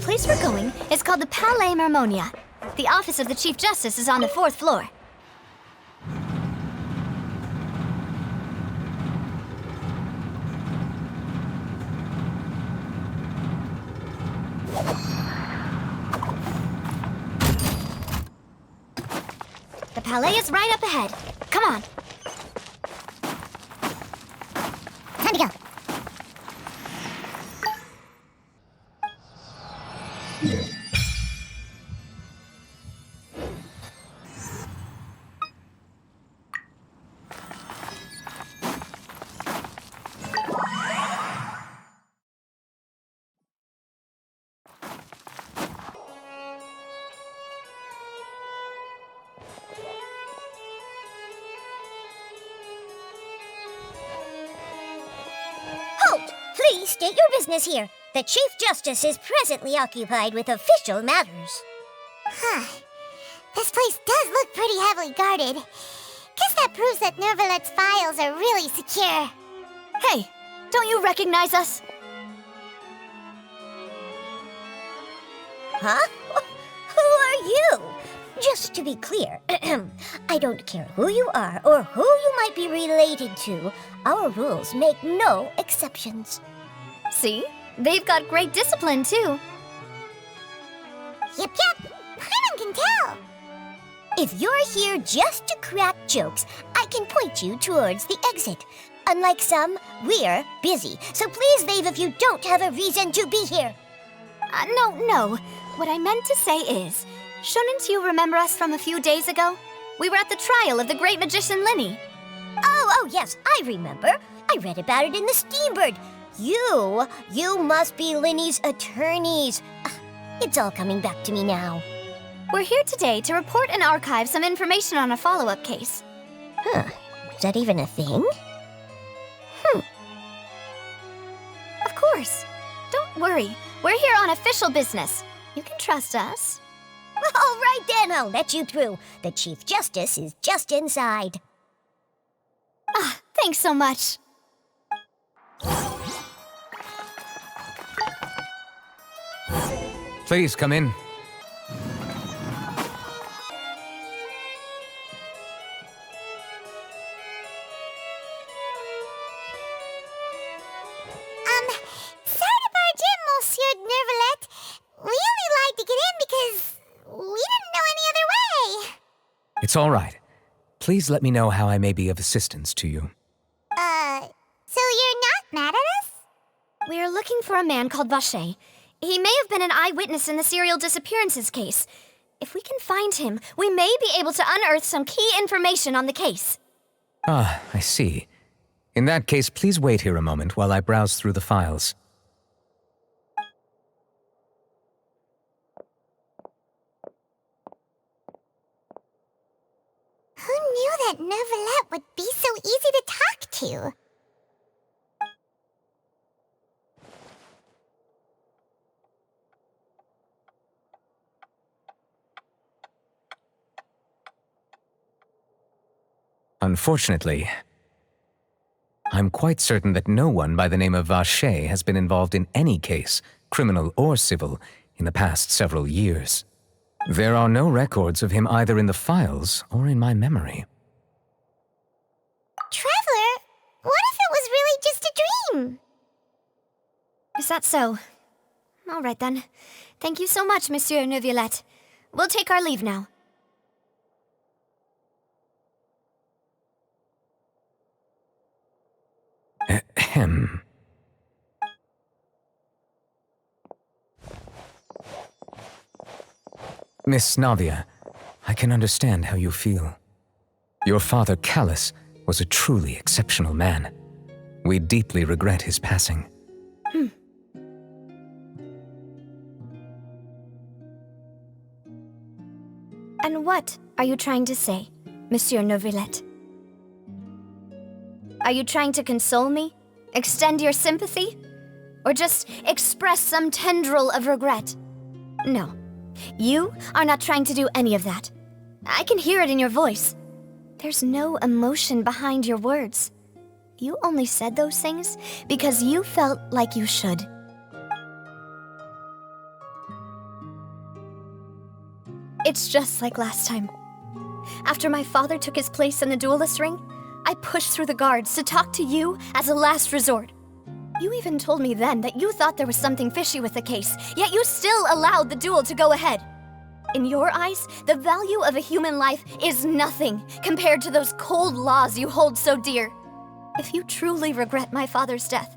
place we're going is called the Palais Marmonia. The office of the Chief Justice is on the 4th floor. The Palais is right up ahead. Come on. Time to go. Please state your business here. The Chief Justice is presently occupied with official matters. This place does look pretty heavily guarded. Guess that proves that Nervalet's files are really secure. Hey, don't you recognize us? Huh? Who are you? Just to be clear, I don't care who you are or who you might be related to. Our rules make no exceptions. See? They've got great discipline, too. Yep. Paimon can tell. If you're here just to crack jokes, I can point you towards the exit. Unlike some, we're busy, so please leave if you don't have a reason to be here. No. What I meant to say is, shouldn't you remember us from a few days ago? We were at the trial of the great magician Linny. Oh, yes, I remember. I read about it in the Steambird. You must be Linny's attorneys. It's all coming back to me now. We're here today to report and archive some information on a follow-up case. Is that even a thing? Of course. Don't worry. We're here on official business. You can trust us. All right then, I'll let you through. The Chief Justice is just inside. Thanks so much. Please come in. Sorry to barge in, Monsieur Nervalet. We only lied to get in because we didn't know any other way. It's all right. Please let me know how I may be of assistance to you. So you're not mad at us? We're looking for a man called Vacher. He may have been an eyewitness in the serial disappearances case. If we can find him, we may be able to unearth some key information on the case. I see. In that case, please wait here a moment while I browse through the files. Who knew that Nervalet would be so easy to talk to? Unfortunately, I'm quite certain that no one by the name of Vacher has been involved in any case, criminal or civil, in the past several years. There are no records of him either in the files or in my memory. Traveler, what if it was really just a dream? Is that so? All right then. Thank you so much, Monsieur Nervalet. We'll take our leave now. Ahem. Miss Navia, I can understand how you feel. Your father, Callus, was a truly exceptional man. We deeply regret his passing. And what are you trying to say, Monsieur Nervalet? Are you trying to console me? Extend your sympathy? Or just express some tendril of regret? No. You are not trying to do any of that. I can hear it in your voice. There's no emotion behind your words. You only said those things because you felt like you should. It's just like last time. After my father took his place in the duelist ring, I pushed through the guards to talk to you as a last resort. You even told me then that you thought there was something fishy with the case, yet you still allowed the duel to go ahead. In your eyes, the value of a human life is nothing compared to those cold laws you hold so dear. If you truly regret my father's death,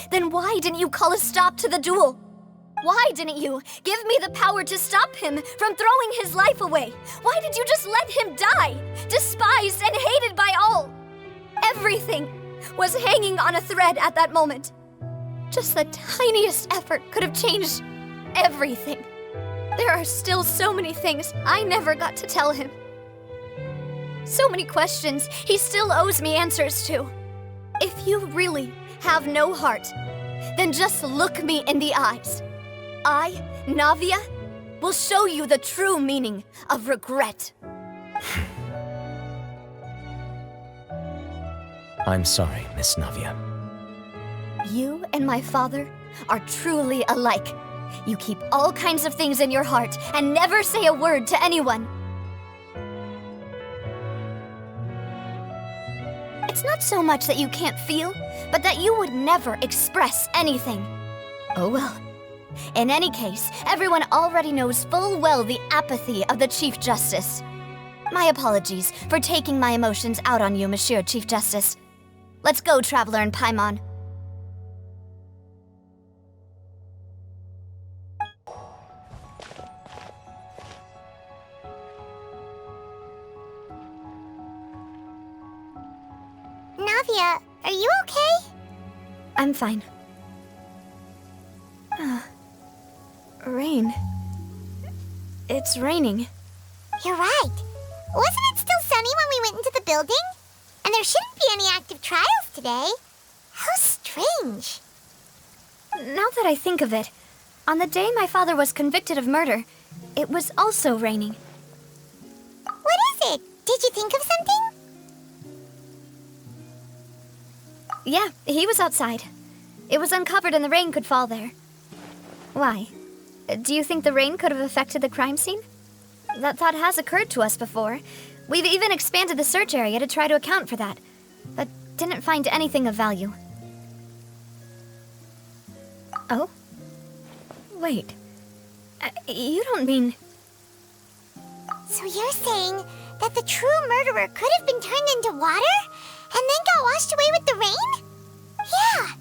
then why didn't you call a stop to the duel? Why didn't you give me the power to stop him from throwing his life away? Why did you just let him die, despised and hated by all? Everything was hanging on a thread at that moment. Just the tiniest effort could have changed everything. There are still so many things I never got to tell him. So many questions he still owes me answers to. If you really have no heart, then just look me in the eyes. I, Navia, will show you the true meaning of regret. I'm sorry, Miss Navia. You and my father are truly alike. You keep all kinds of things in your heart and never say a word to anyone. It's not so much that you can't feel, but that you would never express anything. Oh well. In any case, everyone already knows full well the apathy of the Chief Justice. My apologies for taking my emotions out on you, Monsieur Chief Justice. Let's go, Traveler and Paimon. Navia, are you okay? I'm fine. Rain. It's raining. You're right. Wasn't it still sunny when we went into the building? And there shouldn't be any active trials today. How strange. Now that I think of it, on the day my father was convicted of murder, it was also raining. What is it? Did you think of something? Yeah, he was outside. It was uncovered and the rain could fall there. Why? Do you think the rain could have affected the crime scene? That thought has occurred to us before. We've even expanded the search area to try to account for that, but didn't find anything of value. Oh? Wait. You don't mean... So you're saying that the true murderer could have been turned into water and then got washed away with the rain? Yeah,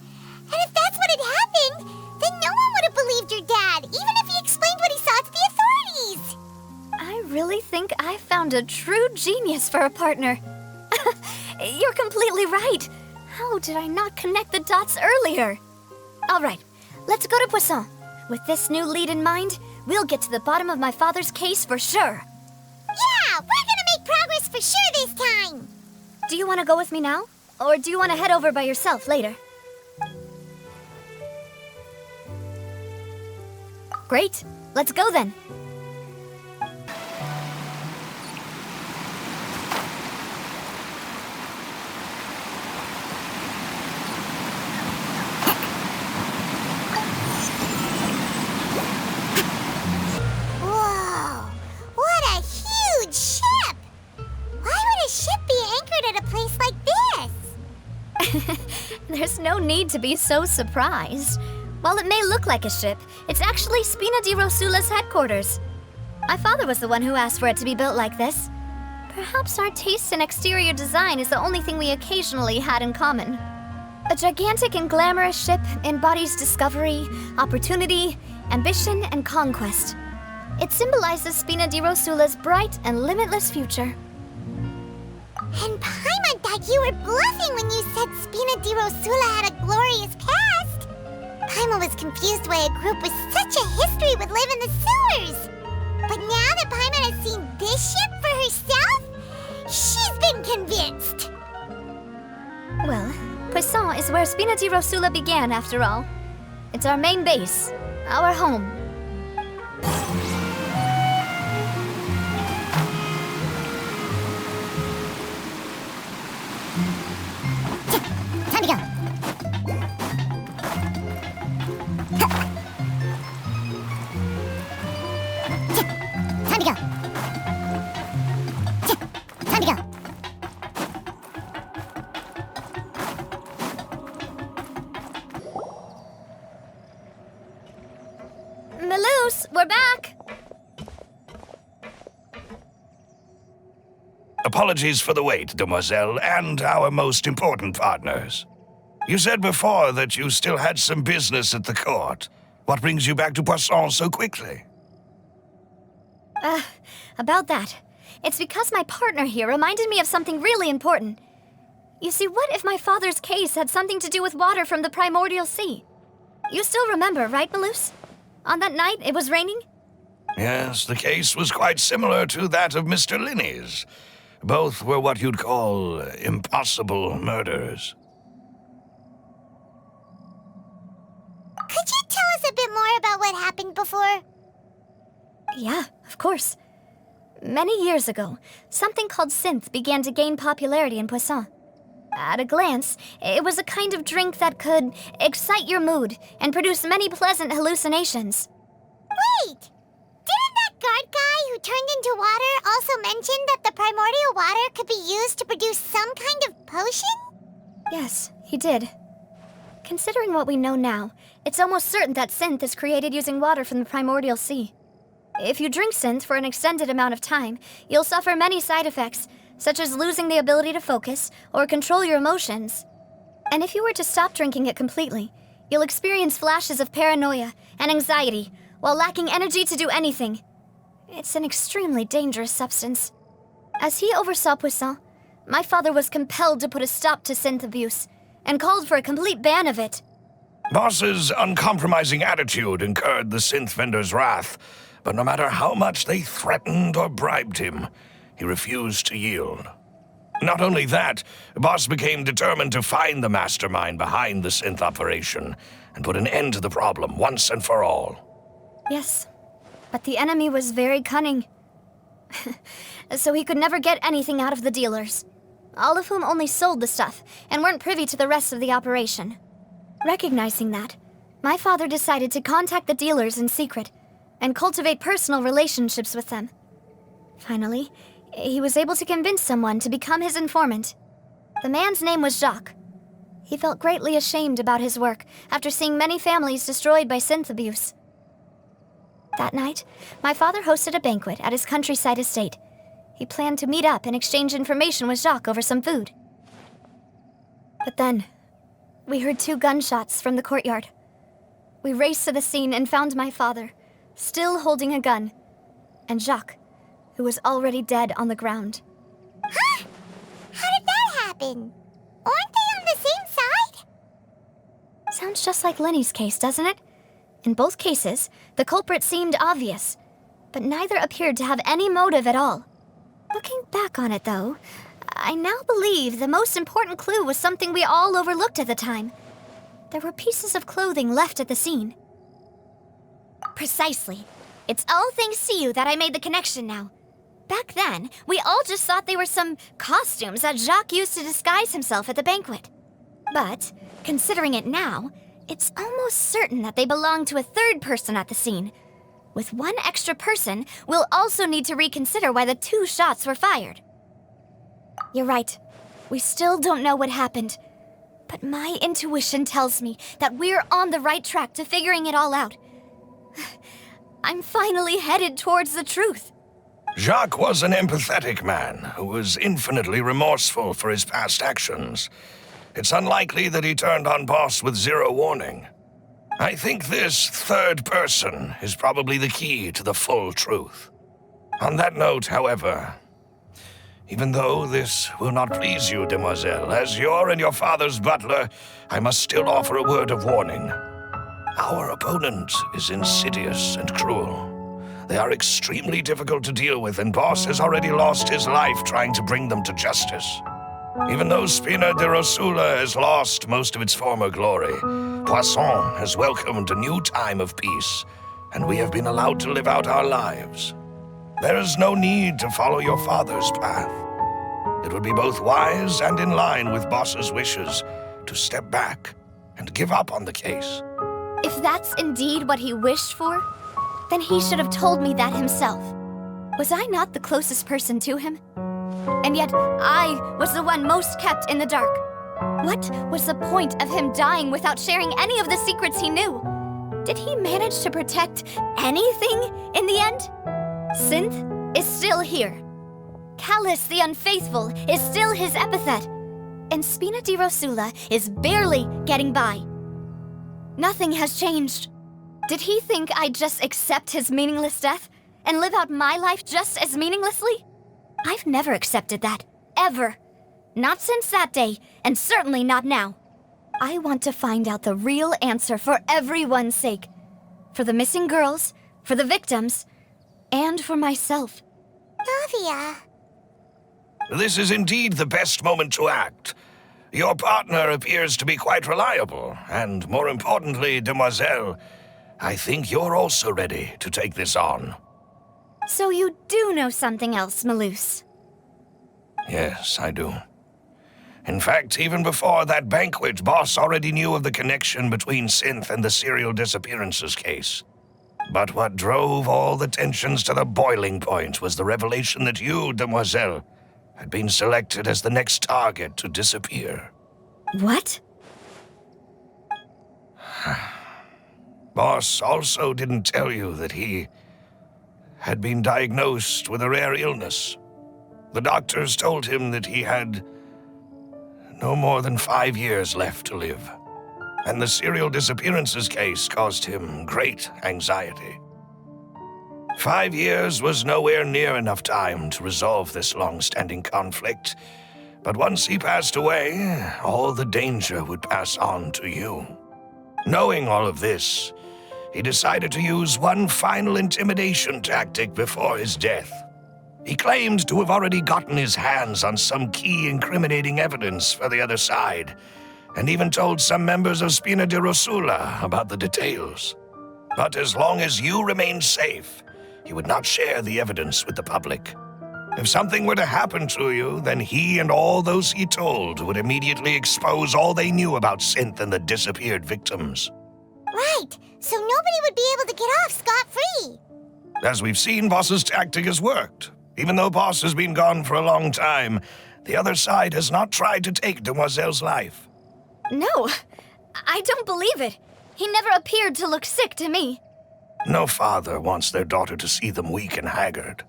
and if that's what had happened, then no one would have believed your dad, even if he explained what he saw to the authorities. I really think I found a true genius for a partner. You're completely right. How did I not connect the dots earlier? All right, let's go to Poisson. With this new lead in mind, we'll get to the bottom of my father's case for sure. Yeah, we're gonna make progress for sure this time. Do you want to go with me now? Or do you want to head over by yourself later? Great. Let's go then. Whoa, what a huge ship! Why would a ship be anchored at a place like this? There's no need to be so surprised. While it may look like a ship, it's actually Spina di Rosula's headquarters. My father was the one who asked for it to be built like this. Perhaps our taste in exterior design is the only thing we occasionally had in common. A gigantic and glamorous ship embodies discovery, opportunity, ambition, and conquest. It symbolizes Spina di Rosula's bright and limitless future. And Paimon thought you were bluffing when you said Spina di Rosula had a glorious past. Paimon was confused why a group with such a history would live in the sewers. But now that Paimon has seen this ship for herself, she's been convinced. Well, Poisson is where Spina di Rosula began, after all. It's our main base, our home. Time to go. Time to go. back! Apologies for the wait, demoiselle, and our most important partners. You said before that you still had some business at the court. What brings you back to Poisson so quickly? About that. It's because my partner here reminded me of something really important. You see, what if my father's case had something to do with water from the primordial sea? You still remember, right, Melus? On that night, it was raining? Yes, the case was quite similar to that of Mr. Linney's. Both were what you'd call impossible murders. Could you tell us a bit more about what happened before? Yeah, of course. Many years ago, something called synth began to gain popularity in Poisson. At a glance, it was a kind of drink that could excite your mood and produce many pleasant hallucinations. Wait! Didn't that guard guy who turned into water also mention that the primordial water could be used to produce some kind of potion? Yes, he did. Considering what we know now, it's almost certain that synth is created using water from the primordial sea. If you drink synth for an extended amount of time, you'll suffer many side effects, such as losing the ability to focus or control your emotions. And if you were to stop drinking it completely, you'll experience flashes of paranoia and anxiety while lacking energy to do anything. It's an extremely dangerous substance. As he oversaw Poisson, my father was compelled to put a stop to synth abuse and called for a complete ban of it. Boss's uncompromising attitude incurred the synth vendor's wrath, but no matter how much they threatened or bribed him, he refused to yield. Not only that, Boss became determined to find the mastermind behind the synth operation and put an end to the problem once and for all. Yes, but the enemy was very cunning. So he could never get anything out of the dealers, all of whom only sold the stuff and weren't privy to the rest of the operation. Recognizing that, my father decided to contact the dealers in secret and cultivate personal relationships with them. Finally, he was able to convince someone to become his informant. The man's name was Jacques. He felt greatly ashamed about his work after seeing many families destroyed by synth abuse. That night, my father hosted a banquet at his countryside estate. He planned to meet up and exchange information with Jacques over some food. But then, we heard 2 gunshots from the courtyard. We raced to the scene and found my father, still holding a gun, and Jacques, who was already dead on the ground. Huh? How did that happen? Aren't they on the same side? Sounds just like Lenny's case, doesn't it? In both cases, the culprit seemed obvious, but neither appeared to have any motive at all. Looking back on it, though, I now believe the most important clue was something we all overlooked at the time. There were pieces of clothing left at the scene. Precisely. It's all thanks to you that I made the connection now. Back then, we all just thought they were some costumes that Jacques used to disguise himself at the banquet. But, considering it now, it's almost certain that they belong to a third person at the scene. With one extra person, we'll also need to reconsider why the 2 shots were fired. You're right. We still don't know what happened. But my intuition tells me that we're on the right track to figuring it all out. I'm finally headed towards the truth. Jacques was an empathetic man who was infinitely remorseful for his past actions. It's unlikely that he turned on Boss with 0 warning. I think this third person is probably the key to the full truth. On that note, however, even though this will not please you, demoiselle, as you're and your father's butler, I must still offer a word of warning. Our opponent is insidious and cruel. They are extremely difficult to deal with, and Boss has already lost his life trying to bring them to justice. Even though Spina de Rosula has lost most of its former glory, Poisson has welcomed a new time of peace, and we have been allowed to live out our lives. There is no need to follow your father's path. It would be both wise and in line with Boss's wishes to step back and give up on the case. If that's indeed what he wished for, then he should have told me that himself. Was I not the closest person to him? And yet, I was the one most kept in the dark. What was the point of him dying without sharing any of the secrets he knew? Did he manage to protect anything in the end? Synth is still here. Callous the Unfaithful is still his epithet. And Spina di Rosula is barely getting by. Nothing has changed. Did he think I'd just accept his meaningless death and live out my life just as meaninglessly? I've never accepted that, ever. Not since that day, and certainly not now. I want to find out the real answer for everyone's sake. For the missing girls, for the victims, and for myself. Navia. This is indeed the best moment to act. Your partner appears to be quite reliable, and more importantly, demoiselle, I think you're also ready to take this on. So you do know something else, Melus? Yes, I do. In fact, even before that banquet, Boss already knew of the connection between Synth and the serial disappearances case. But what drove all the tensions to the boiling point was the revelation that you, demoiselle, had been selected as the next target to disappear. What? Boss also didn't tell you that he had been diagnosed with a rare illness. The doctors told him that he had no more than 5 years left to live, and the serial disappearances case caused him great anxiety. 5 years was nowhere near enough time to resolve this long-standing conflict, but once he passed away, all the danger would pass on to you. Knowing all of this, he decided to use one final intimidation tactic before his death. He claimed to have already gotten his hands on some key incriminating evidence for the other side, and even told some members of Spina di Rosula about the details. But as long as you remained safe, he would not share the evidence with the public. If something were to happen to you, then he and all those he told would immediately expose all they knew about Synth and the disappeared victims. Right, so nobody would be able to get off scot-free. As we've seen, Boss's tactic has worked. Even though Boss has been gone for a long time, the other side has not tried to take Demoiselle's life. No, I don't believe it. He never appeared to look sick to me. No father wants their daughter to see them weak and haggard,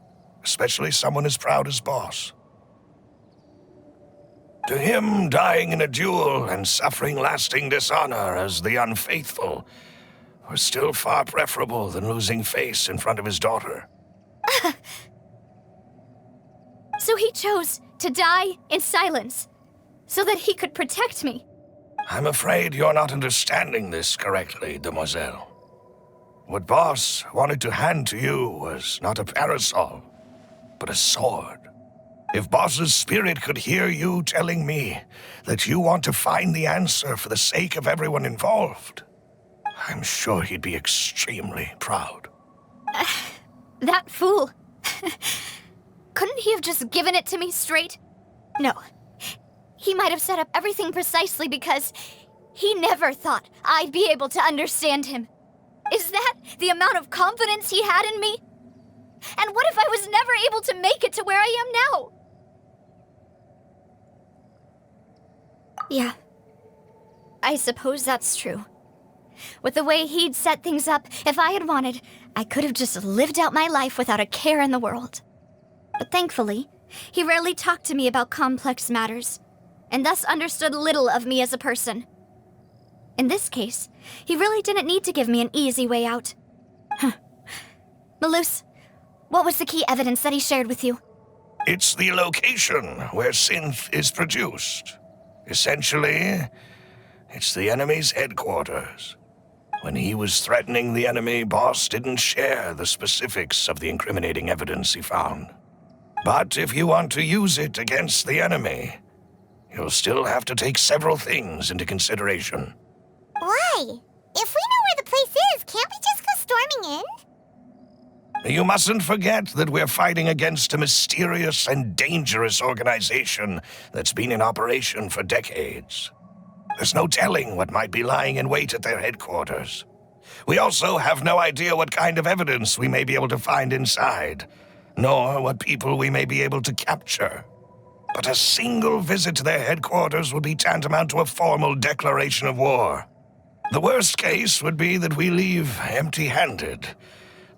especially someone as proud as Boss. To him, dying in a duel and suffering lasting dishonor as the Unfaithful was still far preferable than losing face in front of his daughter. So he chose to die in silence, so that he could protect me. I'm afraid you're not understanding this correctly, demoiselle. What Boss wanted to hand to you was not a parasol, but a sword. If Boss's spirit could hear you telling me that you want to find the answer for the sake of everyone involved, I'm sure he'd be extremely proud. That fool. Couldn't he have just given it to me straight? No. He might have set up everything precisely because he never thought I'd be able to understand him. Is that the amount of confidence he had in me? And what if I was never able to make it to where I am now? Yeah. I suppose that's true. With the way he'd set things up, if I had wanted, I could have just lived out my life without a care in the world. But thankfully, he rarely talked to me about complex matters, and thus understood little of me as a person. In this case, he really didn't need to give me an easy way out. Melus, what was the key evidence that he shared with you? It's the location where Synth is produced. Essentially, it's the enemy's headquarters. When he was threatening the enemy, Boss didn't share the specifics of the incriminating evidence he found. But if you want to use it against the enemy, you'll still have to take several things into consideration. Why? If we know where the place is, can't we just go storming in? You mustn't forget that we're fighting against a mysterious and dangerous organization that's been in operation for decades. There's no telling what might be lying in wait at their headquarters. We also have no idea what kind of evidence we may be able to find inside, nor what people we may be able to capture. But a single visit to their headquarters would be tantamount to a formal declaration of war. The worst case would be that we leave empty-handed,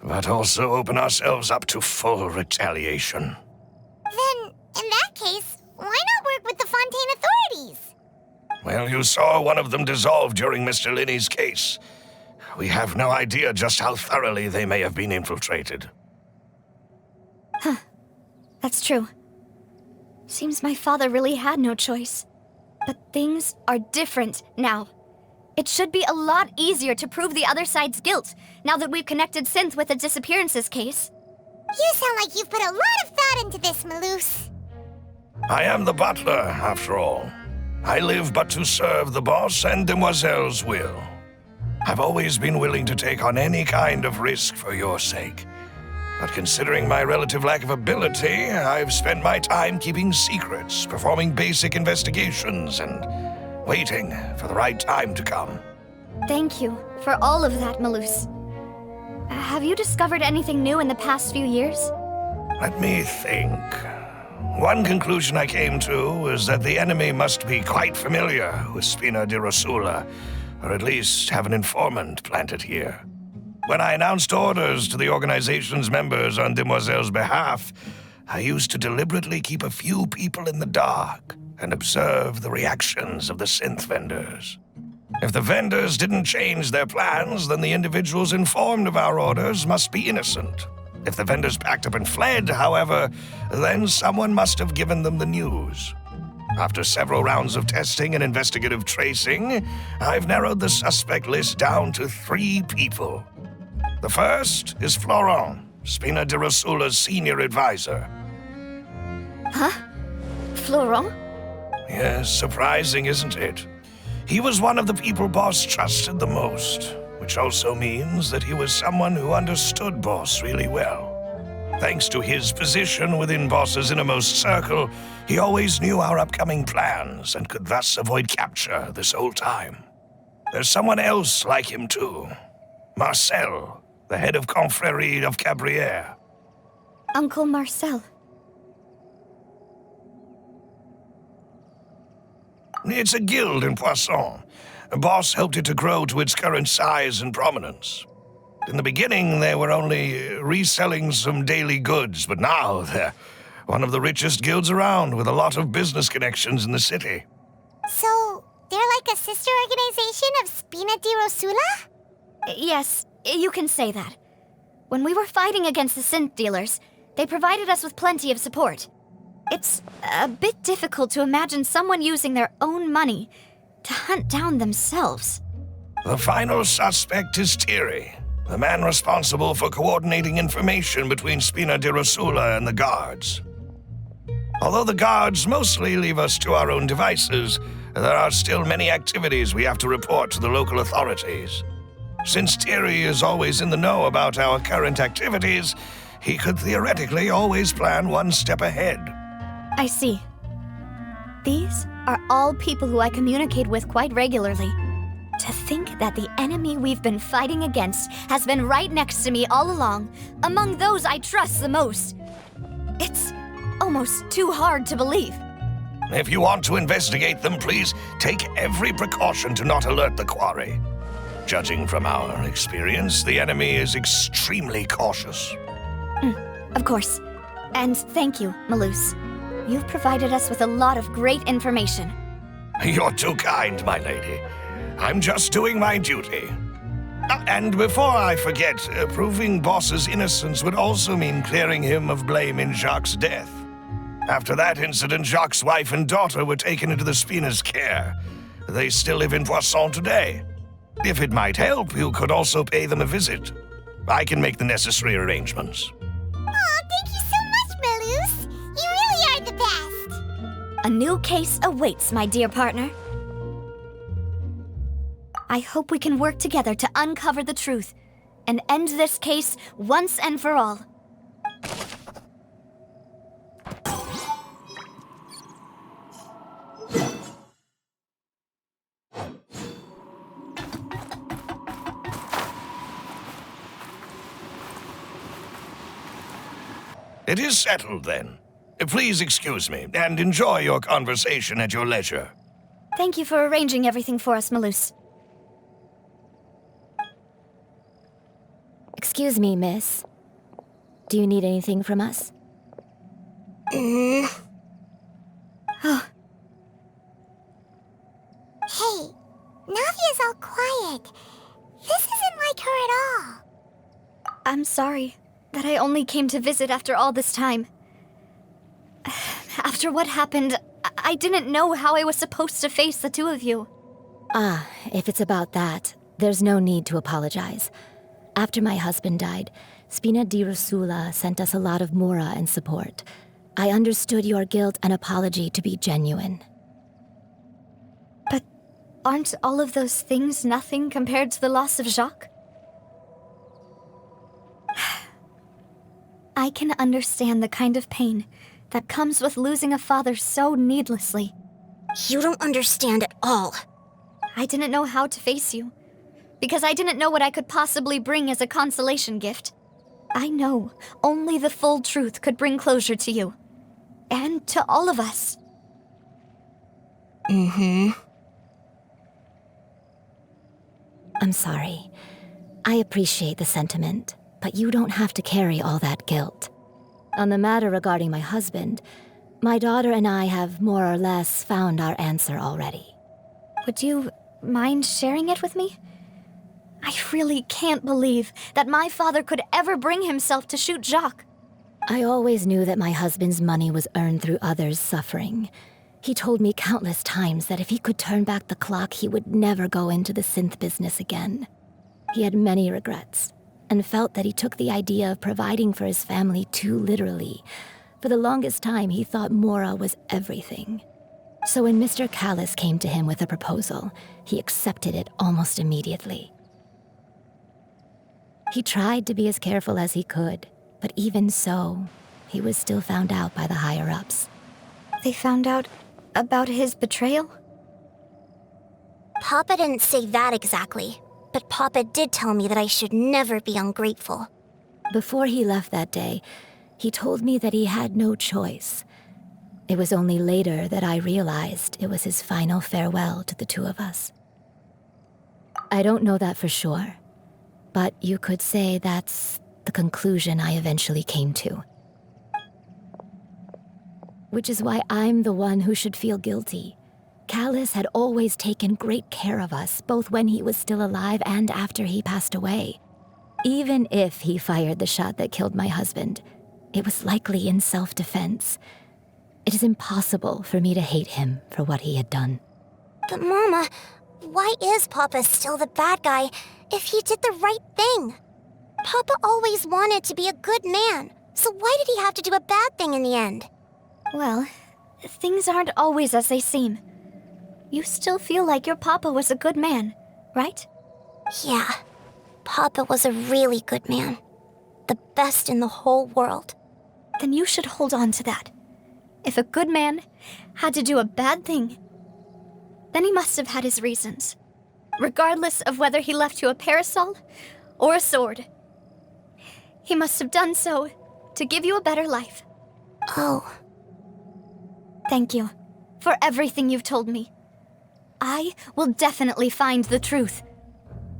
but also open ourselves up to full retaliation. Then, in that case, why not work with the Fontaine authorities? Well, you saw one of them dissolve during Mr. Linney's case. We have no idea just how thoroughly they may have been infiltrated. That's true. Seems my father really had no choice. But things are different now. It should be a lot easier to prove the other side's guilt, now that we've connected Synth with the disappearances case. You sound like you've put a lot of thought into this, Melus. I am the butler, after all. I live but to serve the boss and Demoiselle's will. I've always been willing to take on any kind of risk for your sake. But considering my relative lack of ability, I've spent my time keeping secrets, performing basic investigations, and waiting for the right time to come. Thank you for all of that, Melus. Have you discovered anything new in the past few years? Let me think. One conclusion I came to is that the enemy must be quite familiar with Spina di Rosula, or at least have an informant planted here. When I announced orders to the organization's members on Demoiselle's behalf, I used to deliberately keep a few people in the dark and observe the reactions of the synth vendors. If the vendors didn't change their plans, then the individuals informed of our orders must be innocent. If the vendors packed up and fled, however, then someone must have given them the news. After several rounds of testing and investigative tracing, I've narrowed the suspect list down to 3 people. The first is Florent, Spina di Rosula's senior advisor. Huh? Florent? Yes, surprising, isn't it? He was one of the people Boss trusted the most, which also means that he was someone who understood Boss really well. Thanks to his position within Boss's innermost circle, he always knew our upcoming plans and could thus avoid capture this whole time. There's someone else like him too. Marcel, the head of Confrérie of Cabrières. Uncle Marcel. It's a guild in Poisson. Boss helped it to grow to its current size and prominence. In the beginning, they were only reselling some daily goods, but now they're one of the richest guilds around with a lot of business connections in the city. So, they're like a sister organization of Spina di Rosula? Yes, you can say that. When we were fighting against the synth dealers, they provided us with plenty of support. It's a bit difficult to imagine someone using their own money to hunt down themselves. The final suspect is Thierry, the man responsible for coordinating information between Spina di Rosula and the guards. Although the guards mostly leave us to our own devices, there are still many activities we have to report to the local authorities. Since Thierry is always in the know about our current activities, he could theoretically always plan one step ahead. I see. These are all people who I communicate with quite regularly. To think that the enemy we've been fighting against has been right next to me all along, among those I trust the most. It's almost too hard to believe. If you want to investigate them, please take every precaution to not alert the quarry. Judging from our experience, the enemy is extremely cautious. Of course. And thank you, Melus. You've provided us with a lot of great information. You're too kind, my lady. I'm just doing my duty. And before I forget, proving Boss's innocence would also mean clearing him of blame in Jacques' death. After that incident, Jacques' wife and daughter were taken into the Spina's care. They still live in Poisson today. If it might help, you could also pay them a visit. I can make the necessary arrangements. Aw, thank you so much, Melus. You really are the best. A new case awaits, my dear partner. I hope we can work together to uncover the truth and end this case once and for all. It is settled, then. Please excuse me, and enjoy your conversation at your leisure. Thank you for arranging everything for us, Melus. Excuse me, miss. Do you need anything from us? Hey, Navia's all quiet. This isn't like her at all. I'm sorry that I only came to visit after all this time. After what happened, I didn't know how I was supposed to face the two of you. Ah, if it's about that, there's no need to apologize. After my husband died, Spina di Rosula sent us a lot of mora and support. I understood your guilt and apology to be genuine. But aren't all of those things nothing compared to the loss of Jacques? I can understand the kind of pain that comes with losing a father so needlessly. You don't understand at all. I didn't know how to face you, because I didn't know what I could possibly bring as a consolation gift. I know only the full truth could bring closure to you, and to all of us. I'm sorry. I appreciate the sentiment, but you don't have to carry all that guilt. On the matter regarding my husband, my daughter and I have more or less found our answer already. Would you mind sharing it with me? I really can't believe that my father could ever bring himself to shoot Jacques. I always knew that my husband's money was earned through others' suffering. He told me countless times that if he could turn back the clock, he would never go into the synth business again. He had many regrets, and felt that he took the idea of providing for his family too literally. For the longest time, he thought mora was everything. So when Mr. Callis came to him with a proposal, he accepted it almost immediately. He tried to be as careful as he could, but even so, he was still found out by the higher-ups. They found out about his betrayal? Papa didn't say that exactly, but Papa did tell me that I should never be ungrateful. Before he left that day, he told me that he had no choice. It was only later that I realized it was his final farewell to the two of us. I don't know that for sure, but you could say that's the conclusion I eventually came to. Which is why I'm the one who should feel guilty. Callis had always taken great care of us, both when he was still alive and after he passed away. Even if he fired the shot that killed my husband, it was likely in self-defense. It is impossible for me to hate him for what he had done. But Mama, why is Papa still the bad guy if he did the right thing? Papa always wanted to be a good man, so why did he have to do a bad thing in the end? Well, things aren't always as they seem. You still feel like your papa was a good man, right? Yeah, Papa was a really good man. The best in the whole world. Then you should hold on to that. If a good man had to do a bad thing, then he must have had his reasons. Regardless of whether he left you a parasol or a sword. He must have done so to give you a better life. Oh. Thank you for everything you've told me. I will definitely find the truth.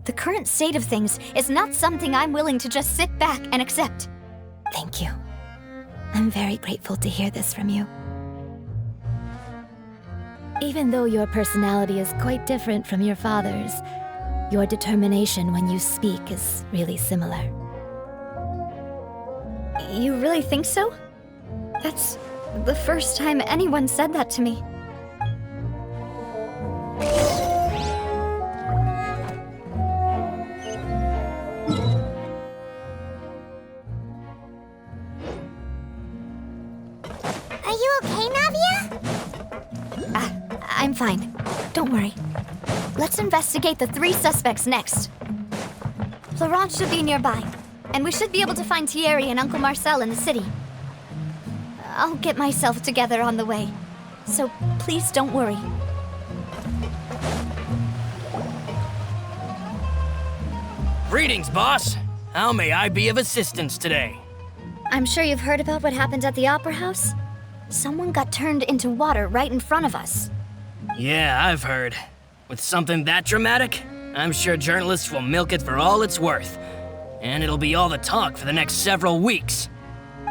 The current state of things is not something I'm willing to just sit back and accept. Thank you. I'm very grateful to hear this from you. Even though your personality is quite different from your father's, your determination when you speak is really similar. You really think so? That's the first time anyone said that to me. Are you okay, Navia? I'm fine. Don't worry. Let's investigate the 3 suspects next. Florent should be nearby, and we should be able to find Thierry and Uncle Marcel in the city. I'll get myself together on the way, so please don't worry. Greetings, boss. How may I be of assistance today? I'm sure you've heard about what happened at the Opera House. Someone got turned into water right in front of us. Yeah, I've heard. With something that dramatic, I'm sure journalists will milk it for all it's worth. and it'll be all the talk for the next several weeks.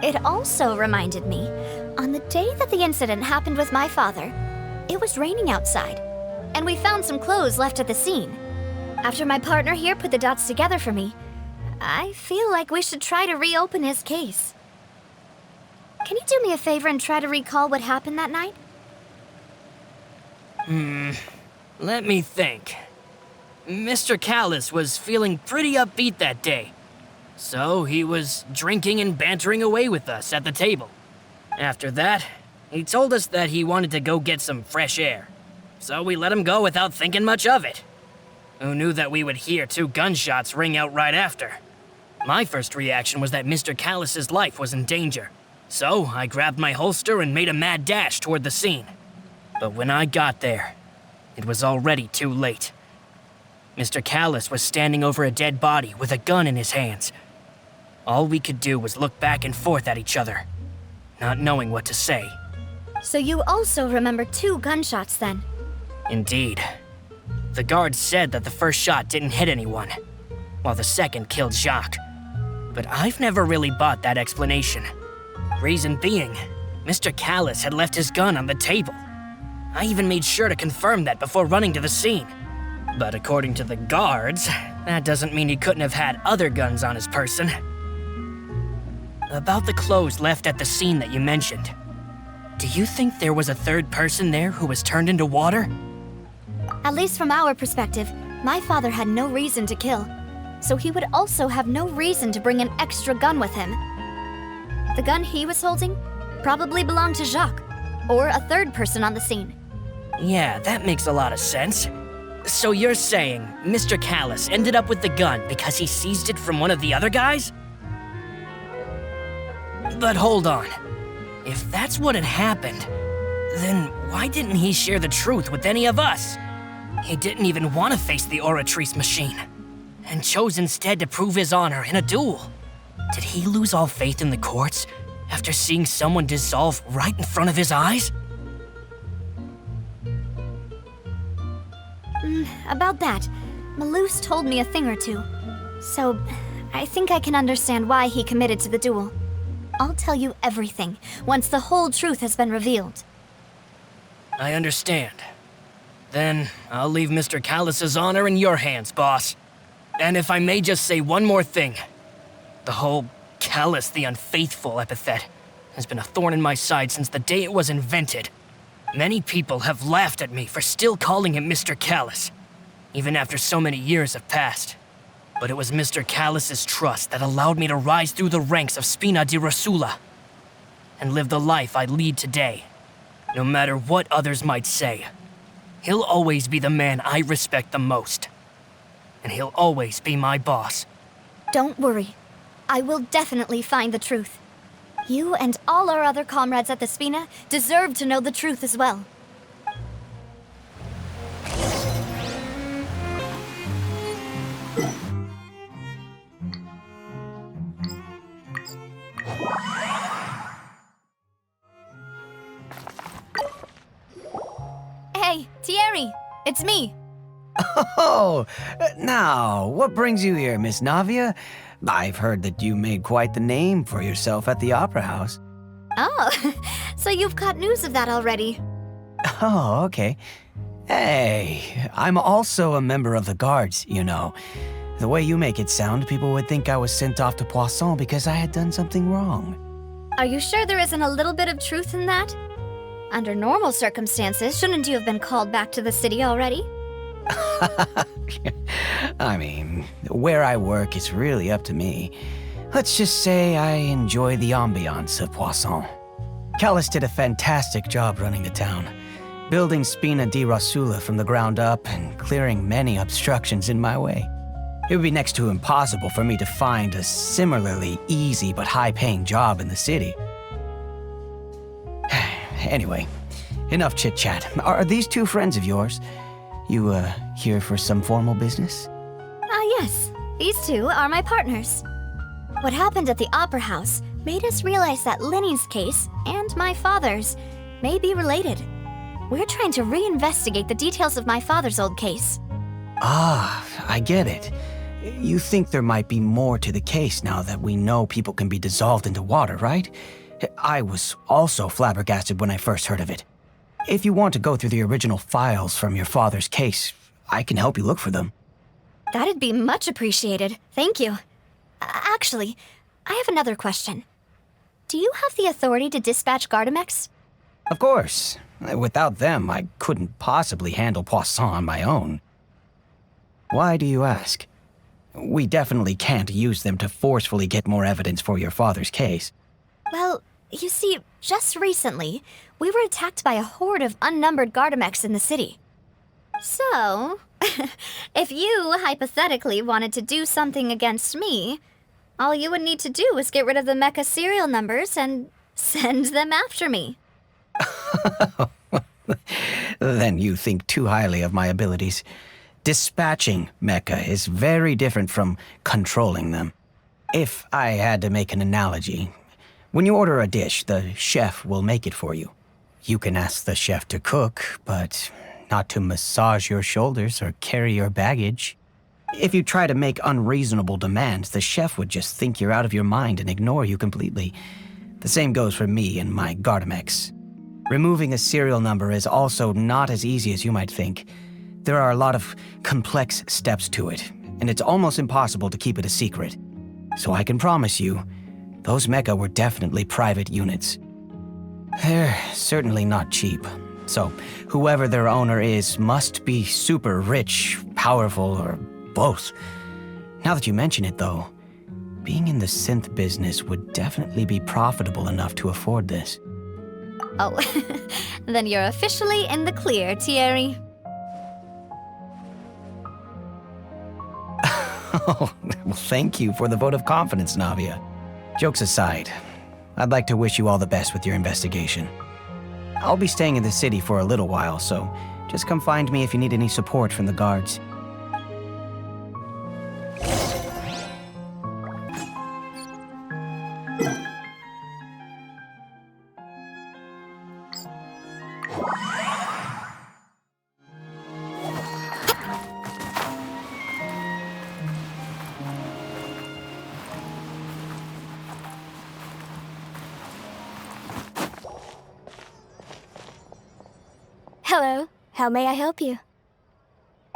It also reminded me, on the day that the incident happened with my father, it was raining outside, and we found some clothes left at the scene. After my partner here put the dots together for me, I feel like we should try to reopen his case. Can you do me a favor and try to recall what happened that night? Let me think. Mr. Callus was feeling pretty upbeat that day, so he was drinking and bantering away with us at the table. After that, he told us that he wanted to go get some fresh air, so we let him go without thinking much of it. Who knew that we would hear 2 gunshots ring out right after? My first reaction was that Mr. Callus's life was in danger, so I grabbed my holster and made a mad dash toward the scene. But when I got there, it was already too late. Mr. Callus was standing over a dead body with a gun in his hands. All we could do was look back and forth at each other, not knowing what to say. So you also remember 2 gunshots then? Indeed. The guard said that the first shot didn't hit anyone, while the second killed Jacques. But I've never really bought that explanation. Reason being, Mr. Callus had left his gun on the table. I even made sure to confirm that before running to the scene. But according to the guards, that doesn't mean he couldn't have had other guns on his person. About the clothes left at the scene that you mentioned, do you think there was a third person there who was turned into water? At least from our perspective, my father had no reason to kill, so he would also have no reason to bring an extra gun with him. The gun he was holding probably belonged to Jacques, or a third person on the scene. Yeah, that makes a lot of sense. So you're saying Mr. Callus ended up with the gun because he seized it from one of the other guys? But hold on. If that's what had happened, then why didn't he share the truth with any of us? He didn't even want to face the Oratrice machine, and chose instead to prove his honor in a duel. Did he lose all faith in the courts after seeing someone dissolve right in front of his eyes? About that, Melus told me a thing or two, so I think I can understand why he committed to the duel. I'll tell you everything once the whole truth has been revealed. I understand. Then I'll leave Mr. Callus's honor in your hands, boss. And if I may just say one more thing, the whole Callus the Unfaithful epithet has been a thorn in my side since the day it was invented. Many people have laughed at me for still calling him Mr. Callus, even after so many years have passed. But it was Mr. Callus's trust that allowed me to rise through the ranks of Spina di Rosula and live the life I lead today. No matter what others might say, he'll always be the man I respect the most. And he'll always be my boss. Don't worry. I will definitely find the truth. You and all our other comrades at the Spina deserve to know the truth as well. Hey, Thierry! It's me! Oh, now, what brings you here, Miss Navia? I've heard that you made quite the name for yourself at the Opera House. Oh, so you've got news of that already. Oh, okay. Hey, I'm also a member of the guards, you know. The way you make it sound, people would think I was sent off to Poisson because I had done something wrong. Are you sure there isn't a little bit of truth in that? Under normal circumstances, shouldn't you have been called back to the city already? I mean, where I work is really up to me. Let's just say I enjoy the ambiance of Poisson. Callus did a fantastic job running the town, building Spina di Rosula from the ground up and clearing many obstructions in my way. It would be next to impossible for me to find a similarly easy but high-paying job in the city. Anyway, enough chit-chat. Are these 2 friends of yours? You, here for some formal business? Yes. These 2 are my partners. What happened at the Opera House made us realize that Linny's case and my father's may be related. We're trying to reinvestigate the details of my father's old case. Ah, I get it. You think there might be more to the case now that we know people can be dissolved into water, right? I was also flabbergasted when I first heard of it. If you want to go through the original files from your father's case, I can help you look for them. That'd be much appreciated. Thank you. Actually, I have another question. Do you have the authority to dispatch Gardamex? Of course. Without them, I couldn't possibly handle Poisson on my own. Why do you ask? We definitely can't use them to forcefully get more evidence for your father's case. Well, you see, just recently, we were attacked by a horde of unnumbered Gardamex in the city. So, if you hypothetically wanted to do something against me, all you would need to do is get rid of the mecha serial numbers and send them after me. Then you think too highly of my abilities. Dispatching mecha is very different from controlling them. If I had to make an analogy, when you order a dish, the chef will make it for you. You can ask the chef to cook, but not to massage your shoulders or carry your baggage. If you try to make unreasonable demands, the chef would just think you're out of your mind and ignore you completely. The same goes for me and my Gardamex. Removing a serial number is also not as easy as you might think. There are a lot of complex steps to it, and it's almost impossible to keep it a secret. So I can promise you, those mecha were definitely private units. They're certainly not cheap. So whoever their owner is must be super rich, powerful, or both. Now that you mention it, though, being in the synth business would definitely be profitable enough to afford this. Oh, then you're officially in the clear, Thierry. Oh, well, thank you for the vote of confidence, Navia. Jokes aside, I'd like to wish you all the best with your investigation. I'll be staying in the city for a little while, so just come find me if you need any support from the guards. Hello. How may I help you?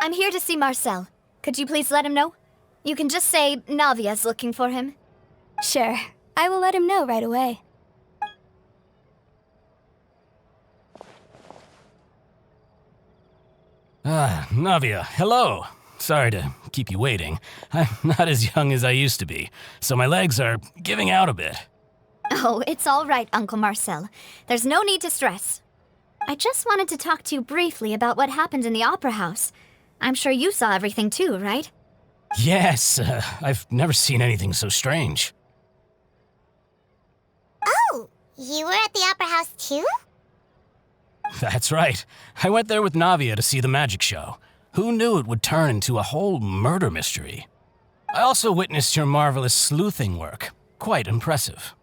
I'm here to see Marcel. Could you please let him know? You can just say Navia's looking for him. Sure. I will let him know right away. Navia, hello. Sorry to keep you waiting. I'm not as young as I used to be, so my legs are giving out a bit. Oh, it's all right, Uncle Marcel. There's no need to stress. I just wanted to talk to you briefly about what happened in the Opera House. I'm sure you saw everything too, right? Yes, I've never seen anything so strange. Oh, you were at the Opera House too? That's right. I went there with Navia to see the magic show. Who knew it would turn into a whole murder mystery? I also witnessed your marvelous sleuthing work. Quite impressive.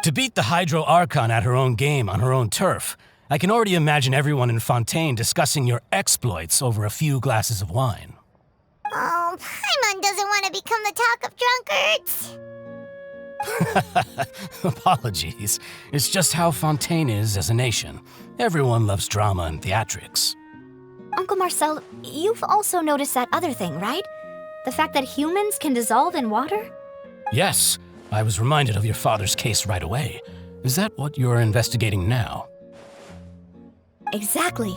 To beat the Hydro-Archon at her own game on her own turf, I can already imagine everyone in Fontaine discussing your exploits over a few glasses of wine. Oh, Paimon doesn't want to become the talk of drunkards. Apologies. It's just how Fontaine is as a nation. Everyone loves drama and theatrics. Uncle Marcel, you've also noticed that other thing, right? The fact that humans can dissolve in water? Yes, I was reminded of your father's case right away. Is that what you're investigating now? Exactly.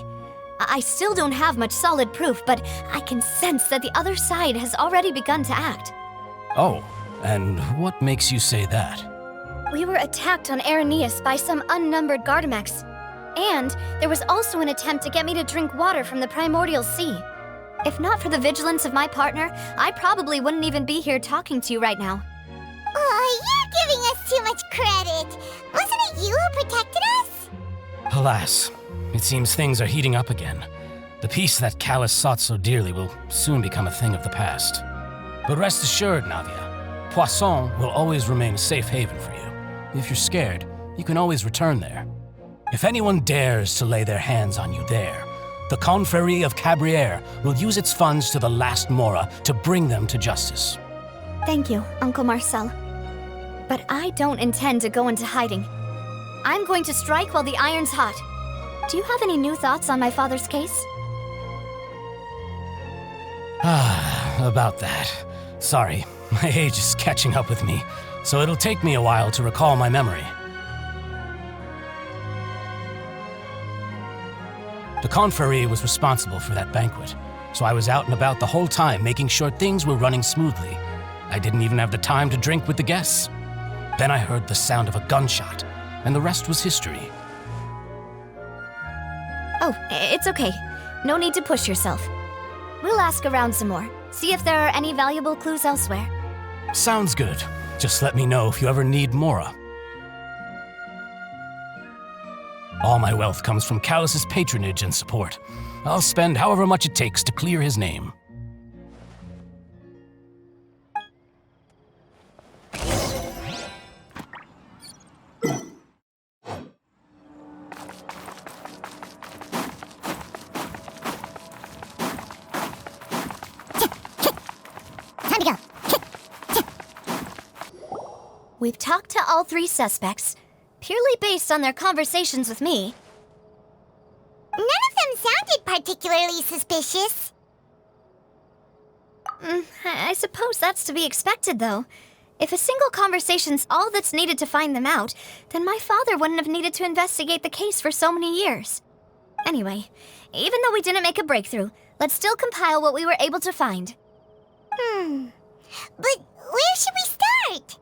I still don't have much solid proof, but I can sense that the other side has already begun to act. Oh, and what makes you say that? We were attacked on Araneus by some unnumbered Gardamex. And there was also an attempt to get me to drink water from the primordial sea. If not for the vigilance of my partner, I probably wouldn't even be here talking to you right now. Oh, you're giving us too much credit. Wasn't it you who protected us? Alas, it seems things are heating up again. The peace that Callus sought so dearly will soon become a thing of the past. But rest assured, Navia, Poisson will always remain a safe haven for you. If you're scared, you can always return there. If anyone dares to lay their hands on you there, The Confrérie of Cabrières will use its funds to the last Mora to bring them to justice. Thank you, Uncle Marcel. But I don't intend to go into hiding. I'm going to strike while the iron's hot. Do you have any new thoughts on my father's case? About that. Sorry, my age is catching up with me, so it'll take me a while to recall my memory. The Confrérie was responsible for that banquet, so I was out and about the whole time making sure things were running smoothly. I didn't even have the time to drink with the guests. Then I heard the sound of a gunshot, and the rest was history. Oh, it's okay. No need to push yourself. We'll ask around some more, see if there are any valuable clues elsewhere. Sounds good. Just let me know if you ever need Mora. All my wealth comes from Callus's patronage and support. I'll spend however much it takes to clear his name. We've talked to all three suspects, purely based on their conversations with me. None of them sounded particularly suspicious. I suppose that's to be expected, though. If a single conversation's all that's needed to find them out, then my father wouldn't have needed to investigate the case for so many years. Anyway, even though we didn't make a breakthrough, let's still compile what we were able to find. But where should we start?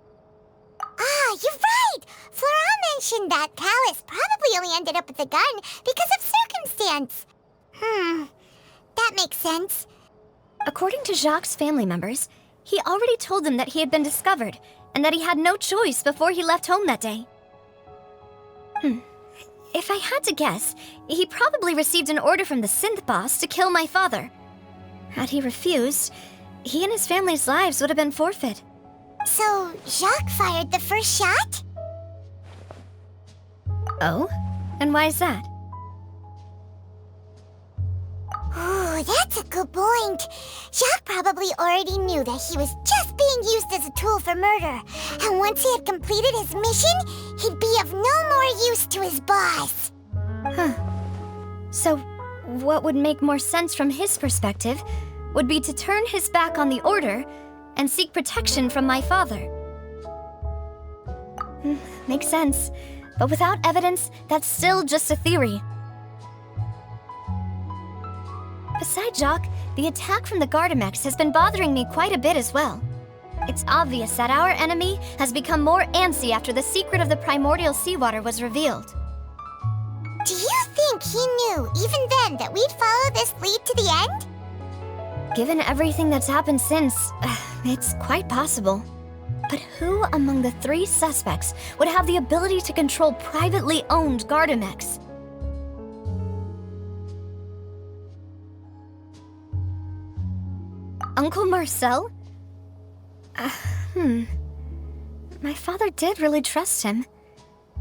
Ah, you're right! Florent mentioned that Callus probably only ended up with the gun because of circumstance. That makes sense. According to Jacques' family members, he already told them that he had been discovered, and that he had no choice before he left home that day. If I had to guess, he probably received an order from the synth boss to kill my father. Had he refused, he and his family's lives would have been forfeit. So, Jacques fired the first shot? Oh? And why is that? Ooh, that's a good point. Jacques probably already knew that he was just being used as a tool for murder. And once he had completed his mission, he'd be of no more use to his boss. So, what would make more sense from his perspective would be to turn his back on the order and seek protection from my father. Makes sense. But without evidence, that's still just a theory. Besides Jacques, the attack from the Gardamex has been bothering me quite a bit as well. It's obvious that our enemy has become more antsy after the secret of the primordial seawater was revealed. Do you think he knew, even then, that we'd follow this lead to the end? Given everything that's happened since, it's quite possible. But who among the three suspects would have the ability to control privately owned Gardamex? Uncle Marcel? My father did really trust him.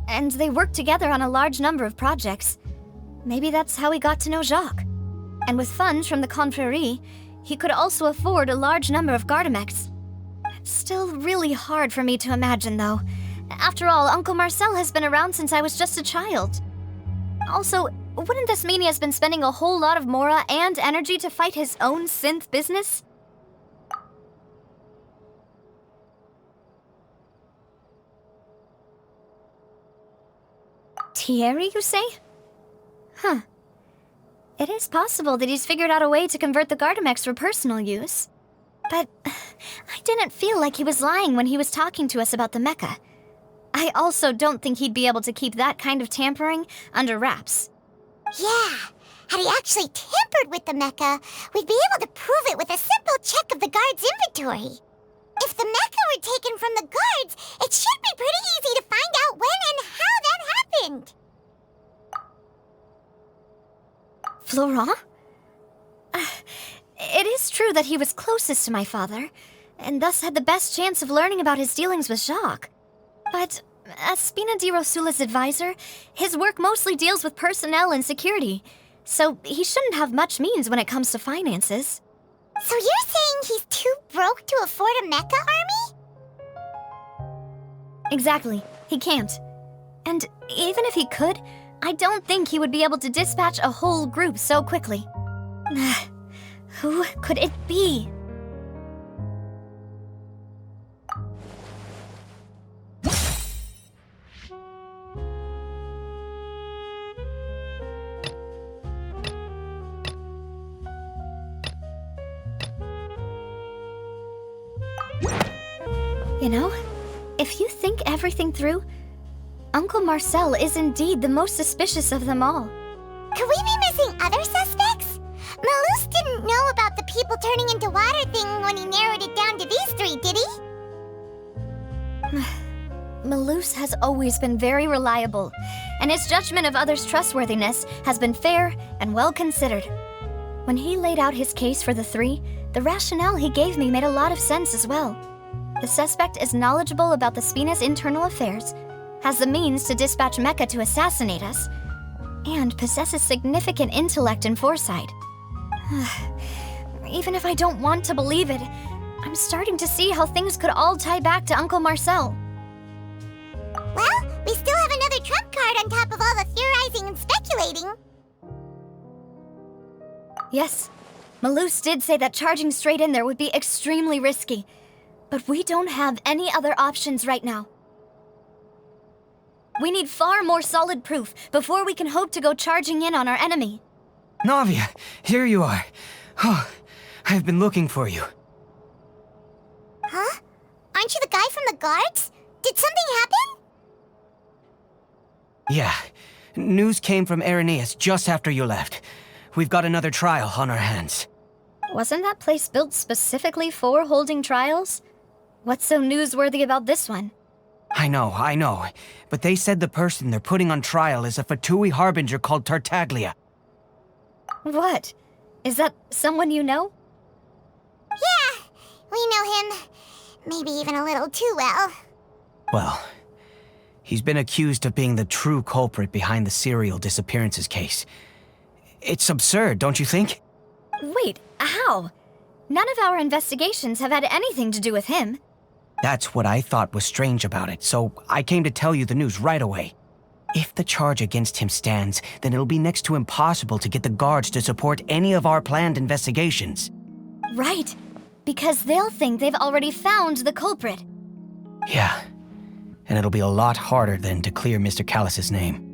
And they worked together on a large number of projects. Maybe that's how he got to know Jacques. And with funds from the Confrérie, he could also afford a large number of Gardamex. It's still really hard for me to imagine, though. After all, Uncle Marcel has been around since I was just a child. Also, wouldn't this mean he has been spending a whole lot of Mora and energy to fight his own synth business? Thierry, you say? It is possible that he's figured out a way to convert the Gardamex for personal use. But I didn't feel like he was lying when he was talking to us about the mecha. I also don't think he'd be able to keep that kind of tampering under wraps. Yeah, had he actually tampered with the mecha, we'd be able to prove it with a simple check of the guard's inventory. If the mecha were taken from the guards, it should be pretty easy to find out when and how that happened. Florent? It is true that he was closest to my father, and thus had the best chance of learning about his dealings with Jacques. But as Spina di Rosula's advisor, his work mostly deals with personnel and security, so he shouldn't have much means when it comes to finances. So you're saying he's too broke to afford a mecha army? Exactly. He can't. And even if he could, I don't think he would be able to dispatch a whole group so quickly. Who could it be? You know, if you think everything through, Uncle Marcel is indeed the most suspicious of them all. Could we be missing other suspects? Melus didn't know about the people turning into water thing when he narrowed it down to these three, did he? Melus has always been very reliable, and his judgment of others' trustworthiness has been fair and well considered. When he laid out his case for the three, the rationale he gave me made a lot of sense as well. The suspect is knowledgeable about the Spina's internal affairs, has the means to dispatch Mecha to assassinate us, and possesses significant intellect and foresight. Even if I don't want to believe it, I'm starting to see how things could all tie back to Uncle Marcel. Well, we still have another trump card on top of all the theorizing and speculating. Yes, Melus did say that charging straight in there would be extremely risky, but we don't have any other options right now. We need far more solid proof before we can hope to go charging in on our enemy. Navia, here you are. Oh, I've been looking for you. Huh? Aren't you the guy from the guards? Did something happen? Yeah. News came from Irenaeus just after you left. We've got another trial on our hands. Wasn't that place built specifically for holding trials? What's so newsworthy about this one? I know. But they said the person they're putting on trial is a Fatui harbinger called Tartaglia. What? Is that someone you know? Yeah, we know him. Maybe even a little too well. Well, he's been accused of being the true culprit behind the serial disappearances case. It's absurd, don't you think? Wait, how? None of our investigations have had anything to do with him. That's what I thought was strange about it, so I came to tell you the news right away. If the charge against him stands, then it'll be next to impossible to get the guards to support any of our planned investigations. Right, because they'll think they've already found the culprit. Yeah, and it'll be a lot harder then to clear Mr. Callus's name.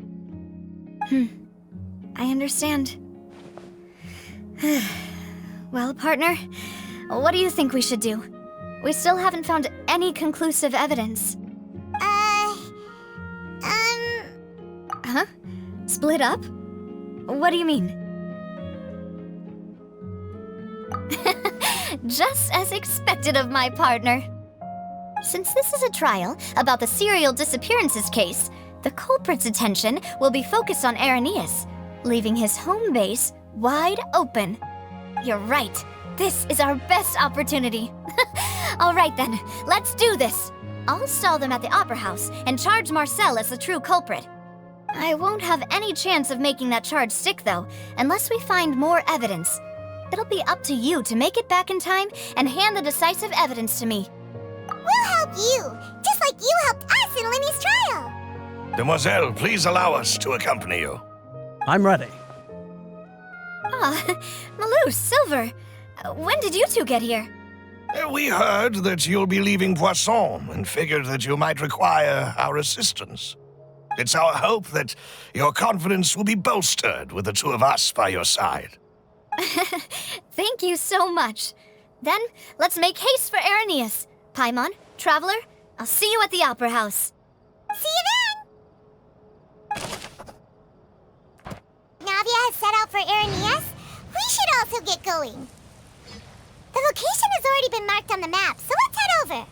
I understand. Well, partner, what do you think we should do? We still haven't found any conclusive evidence. Huh? Split up? What do you mean? Just as expected of my partner. Since this is a trial about the serial disappearances case, the culprit's attention will be focused on Irenaeus, leaving his home base wide open. You're right. This is our best opportunity. All right then, let's do this. I'll stall them at the Opera House and charge Marcel as the true culprit. I won't have any chance of making that charge stick, though, unless we find more evidence. It'll be up to you to make it back in time and hand the decisive evidence to me. We'll help you, just like you helped us in Linny's trial. Demoiselle, please allow us to accompany you. I'm ready. Melus, Silver, when did you two get here? We heard that you'll be leaving Poisson and figured that you might require our assistance. It's our hope that your confidence will be bolstered with the two of us by your side. Thank you so much. Then, let's make haste for Irenaeus. Paimon, Traveler, I'll see you at the Opera House. See you then! Navia has set out for Irenaeus. We should also get going. The location has already been marked on the map, so let's head over.